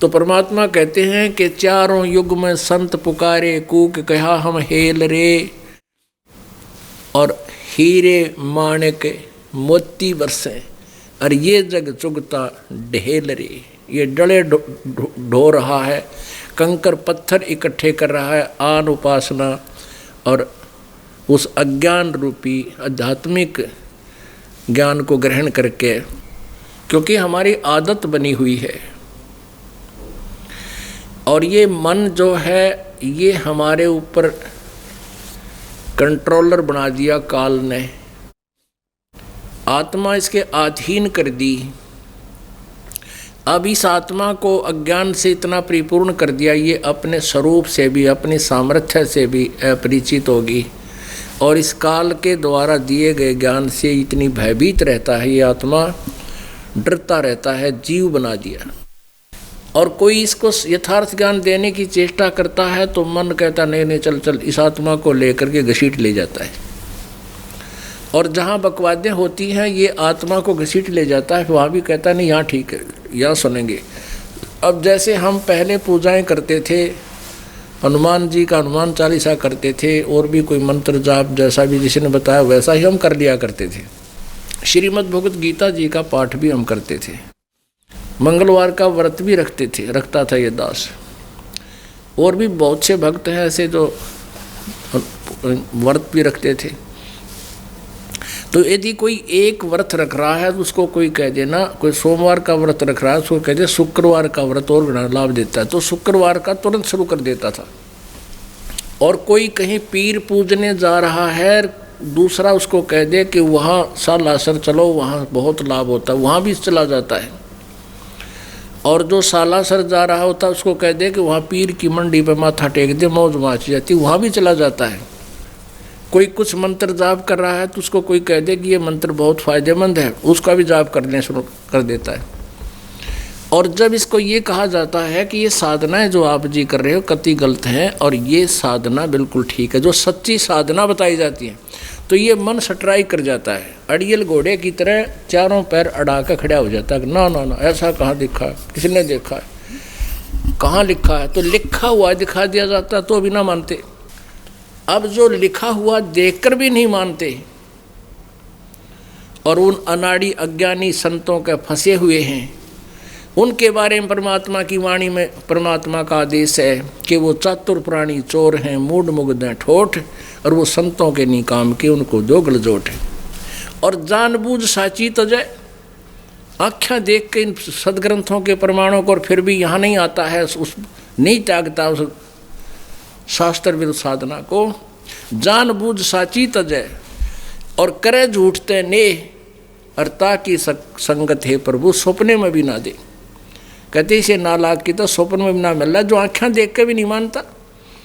तो परमात्मा कहते हैं कि चारों युग में संत पुकारे, कूक कहा हम हेल रे, और हीरे माणिक मोती बरसे, और ये जग चुगता ढेल रे। ये डले ढो रहा है, कंकर पत्थर इकट्ठे कर रहा है आन उपासना और उस अज्ञान रूपी आध्यात्मिक ज्ञान को ग्रहण करके, क्योंकि हमारी आदत बनी हुई है। और ये मन जो है ये हमारे ऊपर कंट्रोलर बना दिया काल ने, आत्मा इसके अधीन कर दी। अब इस आत्मा को अज्ञान से इतना परिपूर्ण कर दिया, ये अपने स्वरूप से भी अपने सामर्थ्य से भी अपरिचित होगी, और इस काल के द्वारा दिए गए ज्ञान से इतनी भयभीत रहता है, ये आत्मा डरता रहता है, जीव बना दिया। और कोई इसको यथार्थ ज्ञान देने की चेष्टा करता है तो मन कहता नहीं नहीं चल चल, इस आत्मा को लेकर के घसीट ले जाता है। और जहाँ बकवादें होती हैं ये आत्मा को घसीट ले जाता है, वहाँ भी कहता नहीं यहाँ ठीक है, यहाँ सुनेंगे। अब जैसे हम पहले पूजाएं करते थे, हनुमान जी का हनुमान चालीसा करते थे, और भी कोई मंत्र जाप जैसा भी जिसने बताया वैसा ही हम कर लिया करते थे। श्रीमद् भगवत गीता जी का पाठ भी हम करते थे, मंगलवार का व्रत भी रखता था ये दास। और भी बहुत से भक्त हैं ऐसे जो व्रत भी रखते थे। तो यदि कोई एक व्रत रख रहा है तो उसको कोई कह देना, कोई सोमवार का व्रत रख रहा है उसको कह दे शुक्रवार का व्रत और लाभ देता है, तो शुक्रवार का तुरंत शुरू कर देता था। और कोई कहीं पीर पूजने जा रहा है, दूसरा उसको कह दे कि वहाँ सालासर चलो, वहाँ बहुत लाभ होता है, वहाँ भी चला जाता है। और जो सालासर जा रहा होता है उसको कह दे कि वहाँ पीर की मंडी पे माथा टेक दे, मौज माच जाती, वहाँ भी चला जाता है। कोई कुछ मंत्र जाप कर रहा है तो उसको कोई कह दे कि ये मंत्र बहुत फ़ायदेमंद है, उसका भी जाप करने शुरू कर देता है। और जब इसको ये कहा जाता है कि ये साधनाएं जो आप जी कर रहे हो कति गलत हैं और ये साधना बिल्कुल ठीक है, जो सच्ची साधना बताई जाती है, तो ये मन सटराई कर जाता है, अड़ियल घोड़े की तरह चारों पैर अड़ा कर खड़ा हो जाता है। ना ना ना, ऐसा कहाँ दिखा है, किसने देखा है, कहाँ लिखा है? तो लिखा हुआ दिखा दिया जाता तो भी ना मानते। अब जो लिखा हुआ देखकर भी नहीं मानते और उन अनाड़ी अज्ञानी संतों के फंसे हुए हैं, उनके बारे में परमात्मा की वाणी में परमात्मा का आदेश है कि वो चातुर प्राणी चोर हैं, मूड मुग्ध हैं ठोठ, और वो संतों के नहीं काम के, उनको दो गलजोट है। और जानबूझ साची तो जाए, आँखें देख के इन सदग्रंथों के प्रमाणों को, और फिर भी यहाँ नहीं आता है, उस नहीं त्यागता उस शास्त्र विरुद्ध साधना को। जानबूझ साची तजय और करे झूठते ने, अर्ता की संगत है प्रभु सपने में भी ना दे। कहते इसे नालायक की तो स्वप्न में भी ना मिल रहा, जो आँखें देख के भी नहीं मानता।